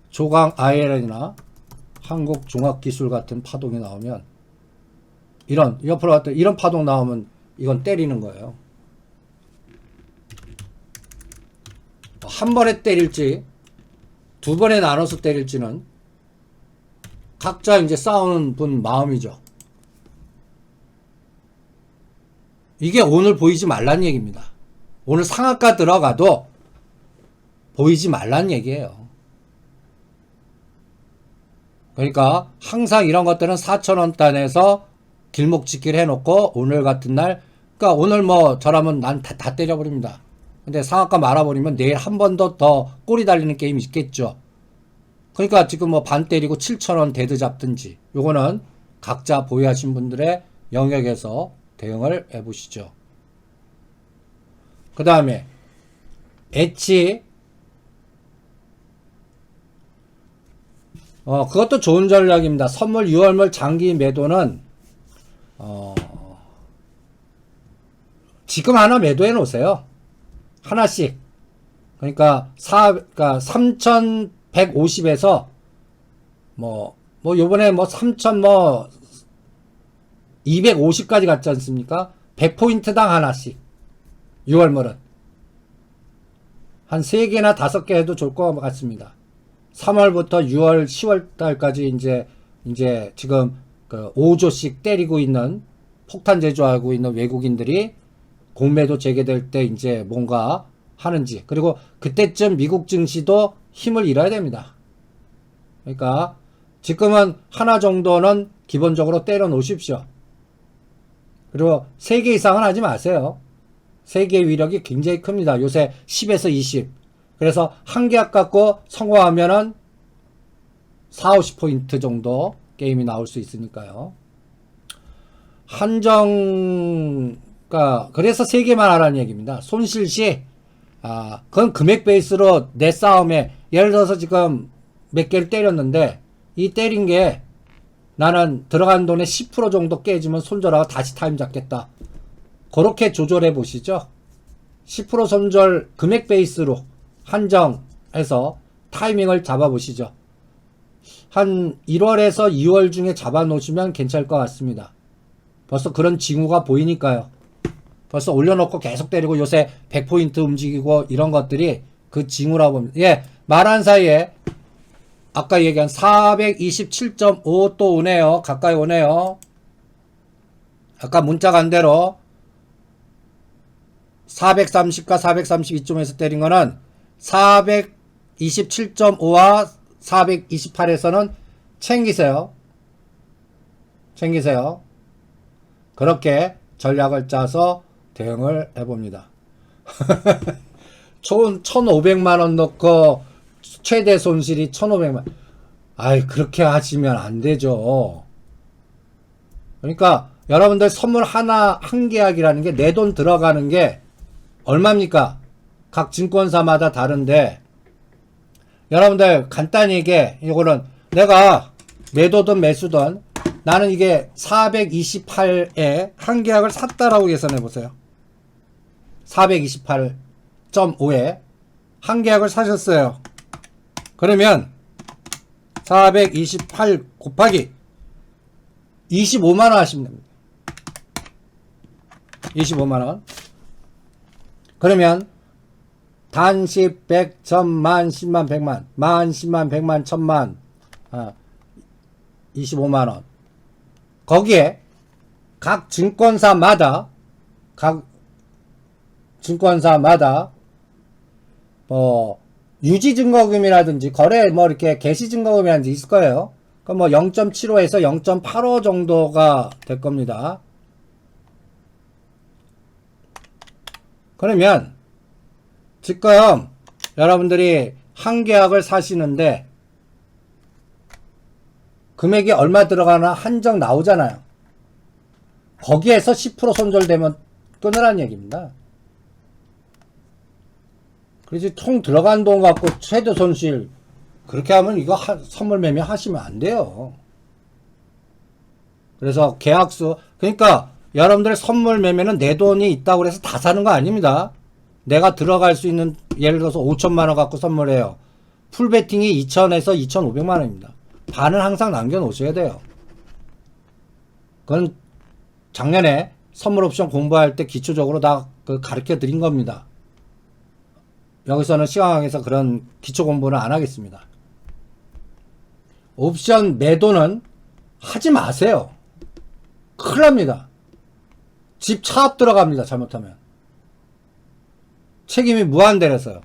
[SPEAKER 1] 조강 IL이나 한국종합기술 같은 파동이 나오면 옆으로 갔다 이런 파동 나오면 이건 때리는 거예요. 한 번에 때릴지 두 번에 나눠서 때릴지는 각자 이제 싸우는 분 마음이죠. 이게 오늘 보이지 말란 얘기입니다. 오늘 상한가 들어가도 보이지 말란 얘기예요. 그러니까 항상 이런 것들은 4,000원 단에서 길목지키를 해놓고 오늘 같은 날, 그러니까 오늘 뭐 저라면 난 다 때려버립니다. 근데 상한가 말아버리면 내일 한 번 더 꼬리 달리는 게임이 있겠죠. 그러니까 지금 뭐 반 때리고 7,000원 데드 잡든지, 요거는 각자 보유하신 분들의 영역에서 대응을 해보시죠. 그 다음에 엣지, 그것도 좋은 전략입니다. 선물 6월물 장기 매도는 지금 하나 매도해 놓으세요. 하나씩. 그러니까 3,150에서 요번에 3,250까지 갔지 않습니까? 100포인트당 하나씩. 6월물은. 한 3개나 5개 해도 좋을 것 같습니다. 3월부터 6월, 10월 달까지 이제 지금 5조씩 때리고 있는, 폭탄 제조하고 있는 외국인들이 공매도 재개될 때 이제 뭔가 하는지, 그리고 그때쯤 미국 증시도 힘을 잃어야 됩니다. 그러니까 지금은 하나 정도는 기본적으로 때려 놓으십시오. 그리고 3개 이상은 하지 마세요. 3개의 위력이 굉장히 큽니다. 요새 10에서 20. 그래서 한 개 아깝고 성공하면은 4, 50포인트 정도 게임이 나올 수 있으니까요. 그래서 3개만 하라는 얘기입니다. 손실 시, 그건 금액 베이스로 내 싸움에, 예를 들어서 지금 몇 개를 때렸는데, 이 때린 게 나는 들어간 돈의 10% 정도 깨지면 손절하고 다시 타임 잡겠다. 그렇게 조절해 보시죠. 10% 손절 금액 베이스로 한정해서 타이밍을 잡아 보시죠. 한 1월에서 2월 중에 잡아 놓으시면 괜찮을 것 같습니다. 벌써 그런 징후가 보이니까요. 벌써 올려놓고 계속 때리고 요새 100포인트 움직이고 이런 것들이 그 징후라고 봅니다. 예, 말한 사이에 아까 얘기한 427.5 또 오네요. 가까이 오네요. 아까 문자 간 대로 430과 432점에서 때린 거는 427.5와 428에서는 챙기세요. 그렇게 전략을 짜서 대응을 해봅니다. 1,500만원 넣고 최대 손실이 1,500만. 그렇게 하시면 안 되죠. 그러니까 여러분들 선물 한 계약이라는 게 내 돈 들어가는 게 얼마입니까? 각 증권사마다 다른데, 여러분들 간단히 얘기해. 이거는 내가 매도든 매수든 나는 이게 428에 한 계약을 샀다라고 계산해 보세요. 428.5에 한 계약을 사셨어요. 그러면 428 곱하기 25만원 하시면 됩니다. 25만원. 그러면 단십, 백, 천만, 십만, 백만, 만, 십만, 백만, 천만, 25만원. 거기에 각 증권사마다 유지증거금이라든지 거래 이렇게 개시증거금이라든지 있을 거예요. 그럼 0.75에서 0.85 정도가 될 겁니다. 그러면 지금 여러분들이 한 계약을 사시는데 금액이 얼마 들어가나 한정 나오잖아요. 거기에서 10% 손절되면 끊으라는 얘기입니다. 그래서 총 들어간 돈 갖고 최대 손실, 그렇게 하면 이거 선물 매매 하시면 안 돼요. 그래서 계약수, 그러니까 여러분들 선물 매매는 내 돈이 있다고 해서 다 사는 거 아닙니다. 내가 들어갈 수 있는, 예를 들어서 5천만원 갖고 선물해요. 풀베팅이 2천에서 2,500만원입니다. 반은 항상 남겨놓으셔야 돼요. 그건 작년에 선물 옵션 공부할 때 기초적으로 다 가르쳐 드린 겁니다. 여기서는 시황에서 그런 기초 공부는 안 하겠습니다. 옵션 매도는 하지 마세요. 큰일 납니다. 집 차압 들어갑니다. 잘못하면. 책임이 무한대라서요.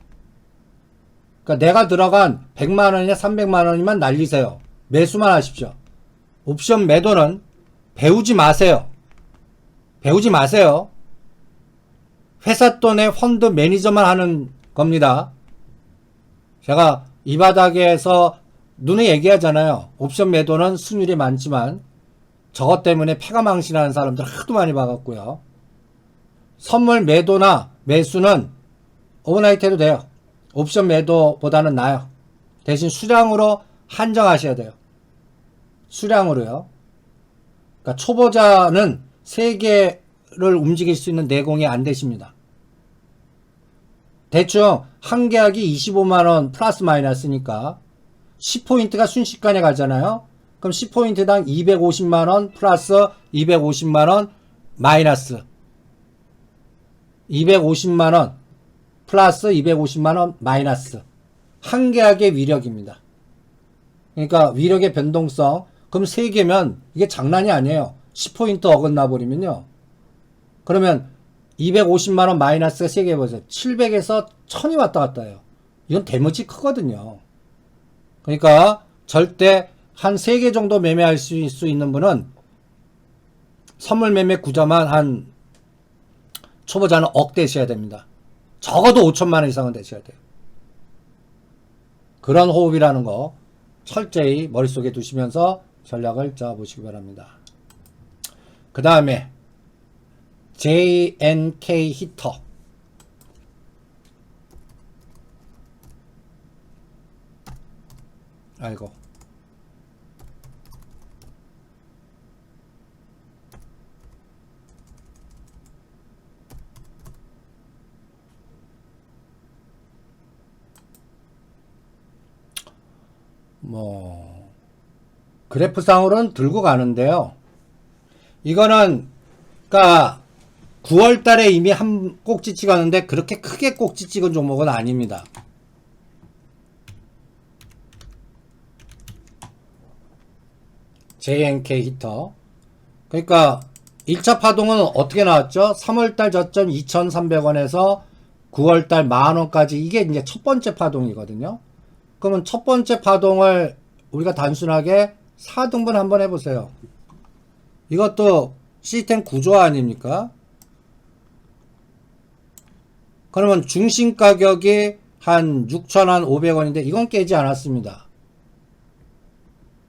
[SPEAKER 1] 그러니까 내가 들어간 100만원이나 300만원이면 날리세요. 매수만 하십시오. 옵션 매도는 배우지 마세요. 배우지 마세요. 회사 돈의 펀드 매니저만 하는 겁니다. 제가 이 바닥에서 눈에 얘기하잖아요. 옵션 매도는 수익률이 많지만 저것 때문에 패가 망신하는 사람들 하도 많이 봐갖고요. 선물 매도나 매수는 오버나이트 해도 돼요. 옵션 매도보다는 나아요. 대신 수량으로 한정하셔야 돼요. 수량으로요. 그러니까 초보자는 3개를 움직일 수 있는 내공이 안 되십니다. 대충 한 계약이 25만원 플러스 마이너스니까 10포인트가 순식간에 가잖아요. 그럼 10포인트당 250만원 플러스 250만원 마이너스 250만원 플러스 250만원 마이너스 한 계약의 위력입니다. 그러니까 위력의 변동성. 그럼 3개면 이게 장난이 아니에요. 10포인트 어긋나 버리면요. 그러면 250만원 마이너스가 3개 보세요. 700에서 1000이 왔다 갔다 해요. 이건 데미지 크거든요. 그러니까 절대 한 3개 정도 매매할 수 있는 분은 선물 매매 구자만 한 초보자는 억 되셔야 됩니다. 적어도 5천만원 이상은 되셔야 돼요. 그런 호흡이라는 거 철저히 머릿속에 두시면서 전략을 짜보시기 바랍니다. 그 다음에 JNK 히터. 아이고. 그래프상으로는 들고 가는데요. 이거는, 그니까, 9월 달에 이미 한 꼭지 찍었는데, 그렇게 크게 꼭지 찍은 종목은 아닙니다. JNK 히터. 그러니까, 1차 파동은 어떻게 나왔죠? 3월달 저점 2,300원에서 9월달 만원까지, 이게 이제 첫 번째 파동이거든요. 그러면 첫 번째 파동을 우리가 단순하게 4등분 한번 해보세요. 이것도 시스템 구조 아닙니까? 그러면 중심 가격이 한 6,500원인데 이건 깨지 않았습니다.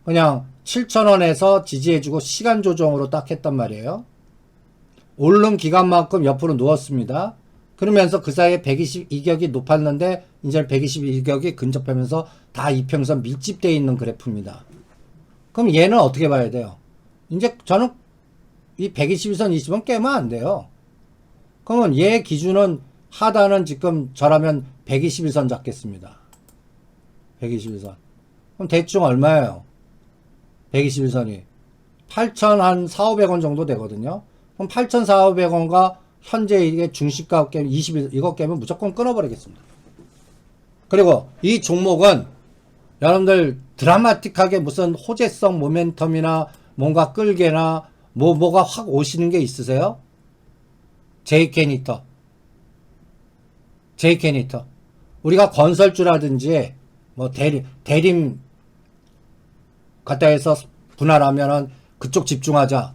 [SPEAKER 1] 그냥 7,000원에서 지지해주고 시간 조정으로 딱 했단 말이에요. 오른 기간만큼 옆으로 누웠습니다. 그러면서 그 사이에 122격이 높았는데 이제 122격이 근접하면서 다 이평선 밀집되어 있는 그래프입니다. 그럼 얘는 어떻게 봐야 돼요? 이제 저는 이 122선 있으면 깨면 안 돼요. 그러면 얘 기준은 하단은 지금 저라면 121선 잡겠습니다. 121선. 그럼 대충 얼마예요? 121선이 8,400원 정도 되거든요. 그럼 8,400원과 현재 이게 중시가 깨면 20일, 이거 깨면 무조건 끊어버리겠습니다. 그리고 이 종목은 여러분들 드라마틱하게 무슨 호재성 모멘텀이나 뭔가 끌게나 뭐가 확 오시는 게 있으세요? JK니터. JK니터. 우리가 건설주라든지 뭐 대림 갖다 해서 분할하면은 그쪽 집중하자.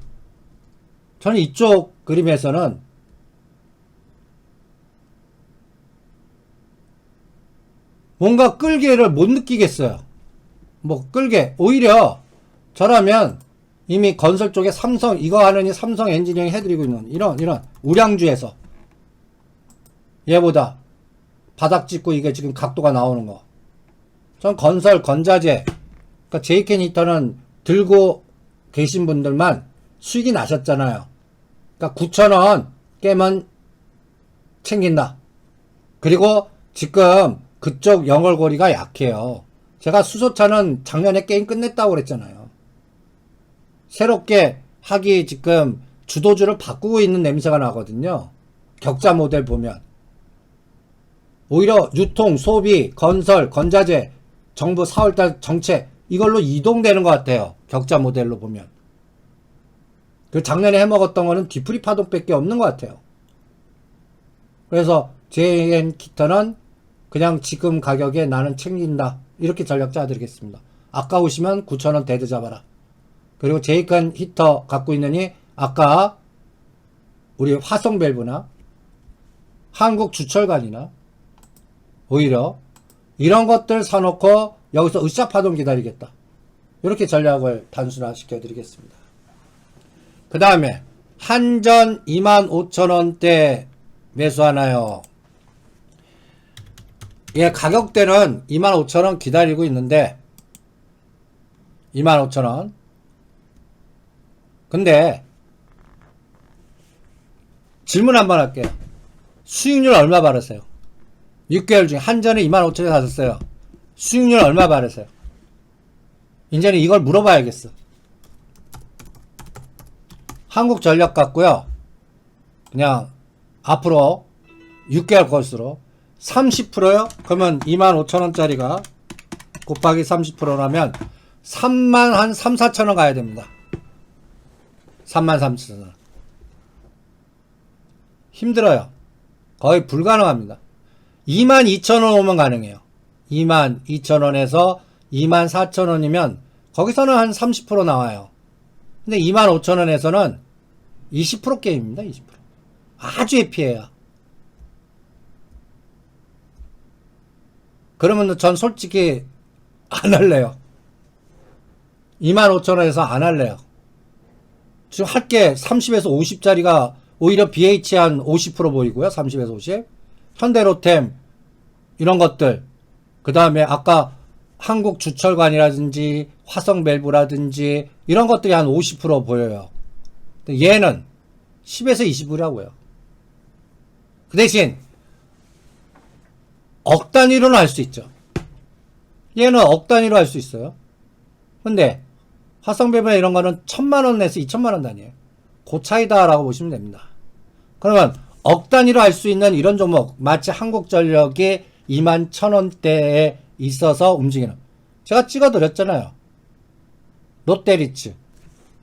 [SPEAKER 1] 저는 이쪽 그림에서는 뭔가 끌개를 못 느끼겠어요. 뭐 끌개. 오히려 저라면 이미 건설 쪽에 삼성 이거 하느니 삼성 엔지니어링 해드리고 있는 이런 우량주에서 얘보다 바닥 찍고 이게 지금 각도가 나오는 거. 전 건설 건자재 그러니까 JK 히터는 들고 계신 분들만 수익이 나셨잖아요. 그러니까 9,000원 깨면 챙긴다. 그리고 지금 그쪽 연결고리가 약해요. 제가 수소차는 작년에 게임 끝냈다고 그랬잖아요. 새롭게 하기 지금 주도주를 바꾸고 있는 냄새가 나거든요. 격자 모델 보면. 오히려 유통, 소비, 건설, 건자재, 정부 4월달 정책 이걸로 이동되는 것 같아요. 격자 모델로 보면. 그 작년에 해먹었던 거는 뒤풀이 파동밖에 없는 것 같아요. 그래서 JN 히터는 그냥 지금 가격에 나는 챙긴다. 이렇게 전략 짜드리겠습니다. 아까우시면 9,000원 대드 잡아라. 그리고 제이컨 히터 갖고 있느니 아까 우리 화성밸브나 한국주철관이나 오히려 이런 것들 사놓고 여기서 으쌰파동 기다리겠다. 이렇게 전략을 단순화시켜 드리겠습니다. 그 다음에 한전 25,000원대 매수하나요? 예, 가격대는 25,000원 기다리고 있는데 25,000원. 근데 질문 한번 할게요. 수익률 얼마 바르세요? 6개월 중에 한전에 25,000원에 사셨어요. 수익률 얼마 바르세요? 이제는 이걸 물어봐야겠어. 한국전력 같고요. 그냥 앞으로 6개월 거스로 30%요? 그러면 25,000원짜리가 곱하기 30%라면 3만 한 3, 4천원 가야 됩니다. 3만 3천원. 힘들어요. 거의 불가능합니다. 22,000원 오면 가능해요. 22,000원에서 24,000원이면 거기서는 한 30% 나와요. 근데 25,000원에서는 20% 게임입니다. 20%. 아주 해피해요. 그러면 전 솔직히 안 할래요. 25,000원에서 안 할래요. 지금 할게 30에서 50짜리가 오히려 BH 한 50% 보이고요. 30에서 50. 현대로템 이런 것들. 그 다음에 아까 한국주철관이라든지 화성밸브라든지 이런 것들이 한 50% 보여요. 얘는 10에서 20이라고요. 그 대신 억 단위로는 할 수 있죠. 얘는 억 단위로 할 수 있어요. 근데 화성밸브나 이런 거는 1,000만원에서 2,000만원 단위에요. 그 차이다라고 보시면 됩니다. 그러면 억 단위로 할 수 있는 이런 종목, 마치 한국전력이 21,000원대에 있어서 움직이는, 제가 찍어드렸잖아요. 롯데리츠,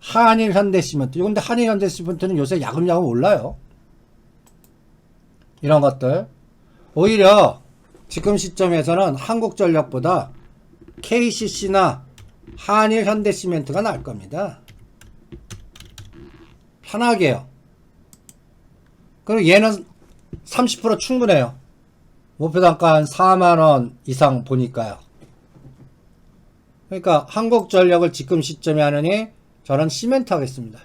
[SPEAKER 1] 한일현대시멘트. 근데 한일현대시멘트는 요새 야금야금 올라요. 이런 것들. 오히려 지금 시점에서는 한국전력보다 KCC나 한일현대시멘트가 나을 겁니다. 편하게요. 그리고 얘는 30% 충분해요. 목표단가 한 4만원 이상 보니까요. 그러니까 한국전력을 지금 시점에 하느니 저는 시멘트 하겠습니다.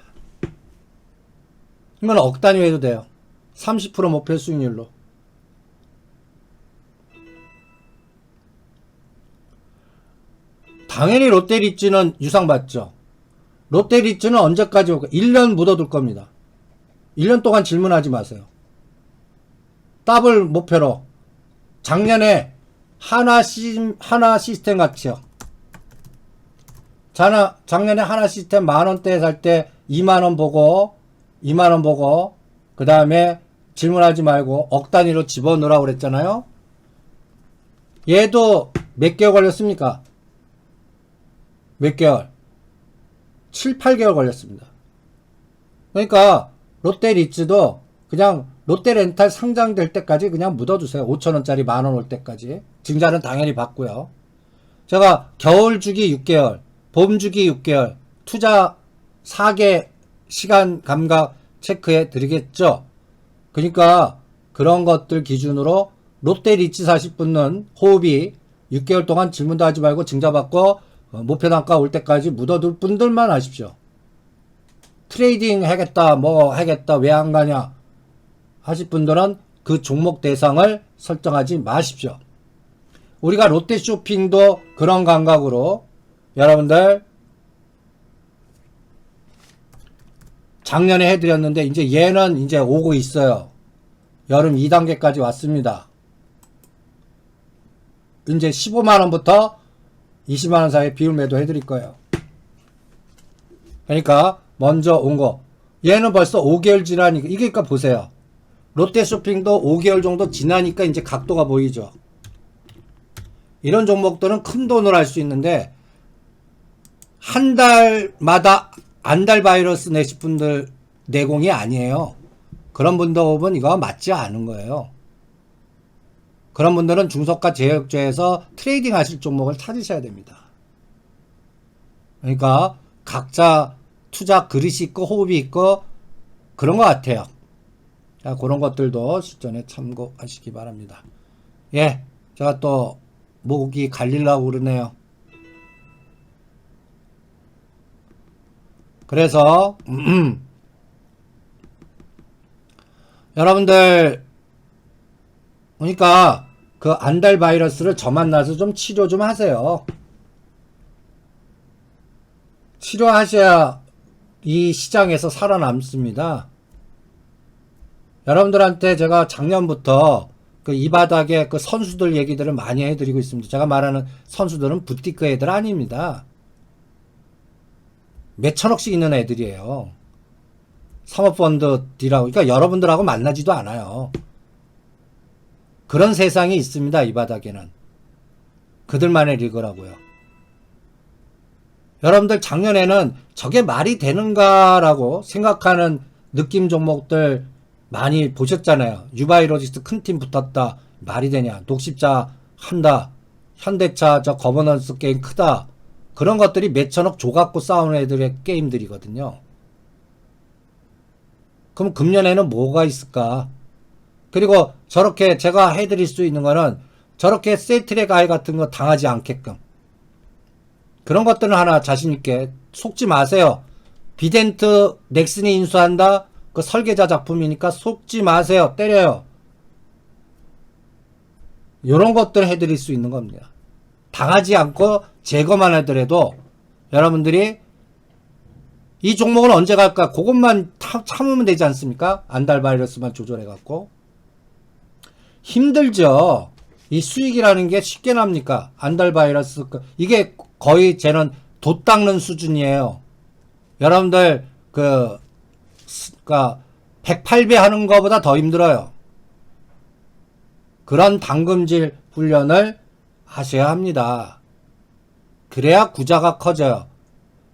[SPEAKER 1] 이건 억 단위 해도 돼요. 30% 목표 수익률로. 당연히 롯데리츠는 유상받죠. 롯데리츠는 언제까지 올까? 1년 묻어둘 겁니다. 1년 동안 질문하지 마세요. 더블 목표로 작년에 하나 시스템 같이요. 작년에 하나 시스템 만원대에 살 때 2만원 보고 그 다음에 질문하지 말고 억 단위로 집어넣으라고 그랬잖아요. 얘도 몇 개월 걸렸습니까? 몇 개월? 7, 8개월 걸렸습니다. 그러니까 롯데리츠도 그냥 롯데렌탈 상장될 때까지 그냥 묻어두세요. 5,000원짜리 만원 올 때까지. 증자는 당연히 받고요. 제가 겨울 주기 6개월, 봄 주기 6개월, 투자 4개 시간 감각 체크해 드리겠죠. 그러니까 그런 것들 기준으로 롯데리츠 사실 분은 호흡이 6개월 동안 질문도 하지 말고 증자 받고 목표 단가 올 때까지 묻어둘 분들만 하십시오. 트레이딩 하겠다, 뭐 하겠다, 왜 안 가냐 하실 분들은 그 종목 대상을 설정하지 마십시오. 우리가 롯데 쇼핑도 그런 감각으로 여러분들 작년에 해드렸는데 이제 얘는 이제 오고 있어요. 여름 2단계까지 왔습니다. 이제 15만원부터 20만원 사이에 비율 매도 해드릴 거예요. 그러니까 먼저 온 거. 얘는 벌써 5개월 지나니까 이게 그러니까 보세요. 롯데쇼핑도 5개월 정도 지나니까 이제 각도가 보이죠. 이런 종목들은 큰 돈을 할 수 있는데 한 달마다 안달 바이러스 내실 분들 내공이 아니에요. 그런 분들은 이거 맞지 않은 거예요. 그런 분들은 중소가 제약주에서 트레이딩 하실 종목을 찾으셔야 됩니다. 그러니까 각자 투자 그릇이 있고 호흡이 있고 그런 것 같아요. 그런 것들도 실전에 참고하시기 바랍니다. 예, 제가 또 목이 갈리려고 그러네요. 그래서 여러분들 그러니까 그 안달 바이러스를 저 만나서 좀 치료 좀 하세요. 치료하셔야 이 시장에서 살아남습니다. 여러분들한테 제가 작년부터 그 이 바닥에 그 선수들 얘기들을 많이 해드리고 있습니다. 제가 말하는 선수들은 부티크 애들 아닙니다. 몇 천억씩 있는 애들이에요. 사모펀드 D라고. 그러니까 여러분들하고 만나지도 않아요. 그런 세상이 있습니다. 이 바닥에는. 그들만의 리그라고요. 여러분들 작년에는 저게 말이 되는가라고 생각하는 느낌 종목들 많이 보셨잖아요. 유바이로지스트 큰 팀 붙었다. 말이 되냐. 녹십자 한다. 현대차 저 거버넌스 게임 크다. 그런 것들이 몇천억 줘갖고 싸우는 애들의 게임들이거든요. 그럼 금년에는 뭐가 있을까? 그리고 저렇게 제가 해드릴 수 있는 거는 저렇게 셀트랙 아이 같은 거 당하지 않게끔 그런 것들은 하나 자신있게 속지 마세요. 비덴트 넥슨이 인수한다? 그 설계자 작품이니까 속지 마세요. 때려요. 요런 것들 해드릴 수 있는 겁니다. 당하지 않고 제거만 하더라도 여러분들이 이 종목은 언제 갈까? 그것만 참으면 되지 않습니까? 안달 바이러스만 조절해갖고. 힘들죠. 이 수익이라는 게 쉽게 납니까? 안달 바이러스. 이게 거의 쟤는 돛 닦는 수준이에요. 여러분들, 그니까 108배 하는 것보다 더 힘들어요. 그런 당금질 훈련을 하셔야 합니다. 그래야 구자가 커져요.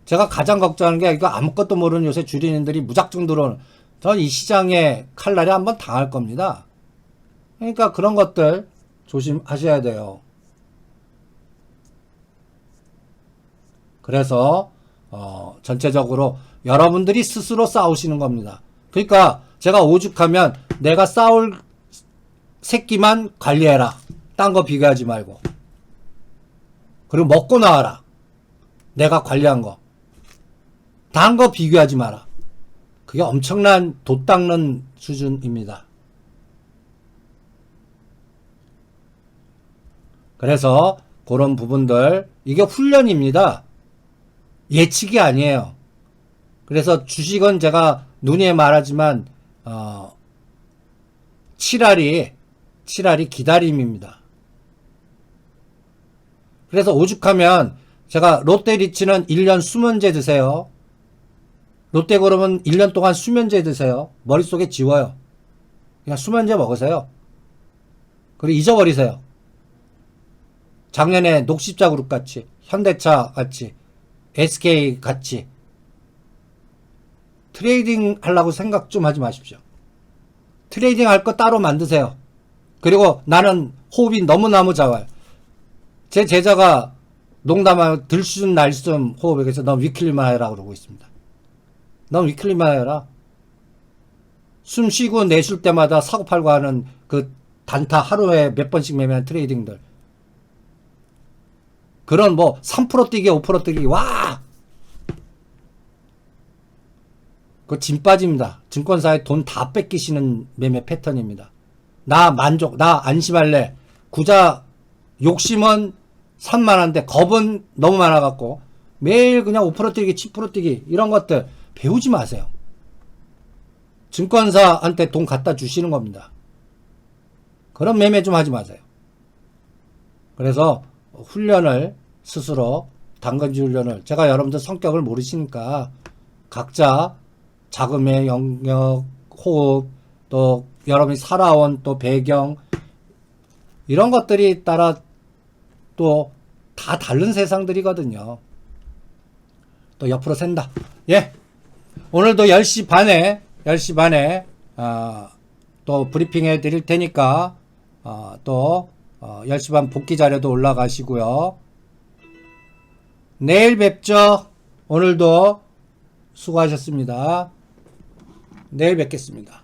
[SPEAKER 1] 제가 가장 걱정하는 게 이거 아무것도 모르는 요새 주린이들이 무작정 들어오는 전 이 시장에 칼날이 한번 당할 겁니다. 그러니까 그런 것들 조심하셔야 돼요. 그래서 전체적으로 여러분들이 스스로 싸우시는 겁니다. 그러니까 제가 오죽하면 내가 싸울 새끼만 관리해라. 딴 거 비교하지 말고. 그리고 먹고 나와라. 내가 관리한 거. 딴 거 비교하지 마라. 그게 엄청난 돛 닦는 수준입니다. 그래서 그런 부분들 이게 훈련입니다. 예측이 아니에요. 그래서 주식은 제가 눈에 말하지만 7알이 기다림입니다. 그래서 오죽하면 제가 롯데리츠는 1년 수면제 드세요. 롯데그룹은 1년 동안 수면제 드세요. 머릿속에 지워요. 그냥 수면제 먹으세요. 그리고 잊어버리세요. 작년에 녹십자 그룹 같이, 현대차 같이, SK 같이 트레이딩 하려고 생각 좀 하지 마십시오. 트레이딩 할 거 따로 만드세요. 그리고 나는 호흡이 너무너무 좋아요. 제 제자가 농담하면 들숨 날숨 호흡에 그래서 넌 위클리만 해라 그러고 있습니다. 넌 위클리만 해라. 숨 쉬고 내쉴 때마다 사고 팔고 하는 그 단타 하루에 몇 번씩 매매한 트레이딩들. 그런 뭐 3% 뛰기 5% 뛰기 와! 그거 진 빠집니다. 증권사에 돈 다 뺏기시는 매매 패턴입니다. 나 만족, 나 안심할래. 구자 욕심은 산만한데 겁은 너무 많아갖고 매일 그냥 5% 뛰기 10% 뛰기 이런 것들 배우지 마세요. 증권사한테 돈 갖다 주시는 겁니다. 그런 매매 좀 하지 마세요. 그래서 훈련을 스스로 당근지 훈련을 제가 여러분들 성격을 모르시니까 각자 자금의 영역, 호흡, 또 여러분이 살아온 또 배경, 이런 것들이 따라 또 다 다른 세상들이거든요. 또 옆으로 샌다. 예. 오늘도 10시 반에, 또 브리핑 해 드릴 테니까, 또, 10시 반 복귀 자료도 올라가시고요. 내일 뵙죠. 오늘도 수고하셨습니다. 내일 뵙겠습니다.